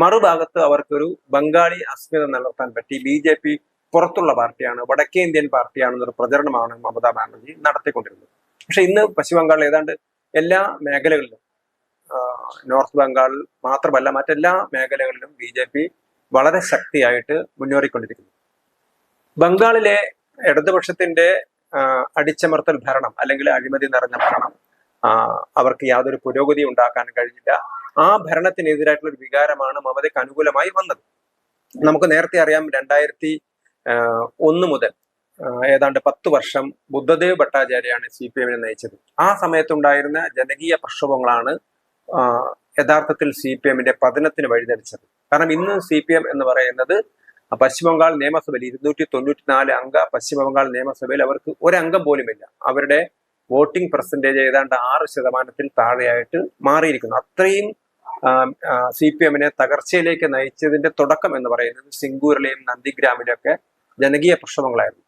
മറുഭാഗത്ത് അവർക്കൊരു ബംഗാളി അസ്മിത നിലനിർത്താൻ പറ്റി. BJP പുറത്തുള്ള പാർട്ടിയാണ്, വടക്കേ ഇന്ത്യൻ പാർട്ടിയാണെന്നൊരു പ്രചരണമാണ് മമതാ ബാനർജി നടത്തിക്കൊണ്ടിരുന്നത്. പക്ഷെ ഇന്ന് പശ്ചിമ ബംഗാളിൽ ഏതാണ്ട് എല്ലാ മേഖലകളിലും, നോർത്ത് ബംഗാൾ മാത്രമല്ല മറ്റെല്ലാ മേഖലകളിലും BJP വളരെ ശക്തിയായിട്ട് മുന്നേറിക്കൊണ്ടിരിക്കുന്നു. ബംഗാളിലെ ഇടതുപക്ഷത്തിന്റെ അടിച്ചമർത്തൽ ഭരണം അല്ലെങ്കിൽ അഴിമതി നിറഞ്ഞ ഭരണം അവർക്ക് യാതൊരു പുരോഗതി ഉണ്ടാക്കാൻ കഴിഞ്ഞില്ല. ആ ഭരണത്തിനെതിരായിട്ടുള്ള ഒരു വികാരമാണ് മമതയ്ക്ക് അനുകൂലമായി വന്നത്. നമുക്ക് നേരത്തെ അറിയാം, 2001 മുതൽ ഏതാണ്ട് 10 വർഷം ബുദ്ധദേവ് ഭട്ടാചാര്യയാണ് CPM-നെ നയിച്ചത്. ആ സമയത്തുണ്ടായിരുന്ന ജനകീയ പ്രക്ഷോഭങ്ങളാണ് യഥാർത്ഥത്തിൽ CPM-ന്റെ പതനത്തിന് വഴിതെളിച്ചത്. കാരണം ഇന്ന് CPM എന്ന് പറയുന്നത് പശ്ചിമ ബംഗാൾ നിയമസഭയിൽ 294 അംഗ പശ്ചിമ ബംഗാൾ നിയമസഭയിൽ അവർക്ക് ഒരംഗം പോലുമില്ല. അവരുടെ വോട്ടിംഗ് പെർസെന്റേജ് ഏതാണ്ട് 6% താഴെയായിട്ട് മാറിയിരിക്കുന്നു. അത്രയും CPM-നെ തകർച്ചയിലേക്ക് നയിച്ചതിന്റെ തുടക്കം എന്ന് പറയുന്നത് സിംഗൂരിലെയും നന്ദിഗ്രാമിലെയും ഒക്കെ ജനകീയ പ്രക്ഷോഭങ്ങളായിരുന്നു.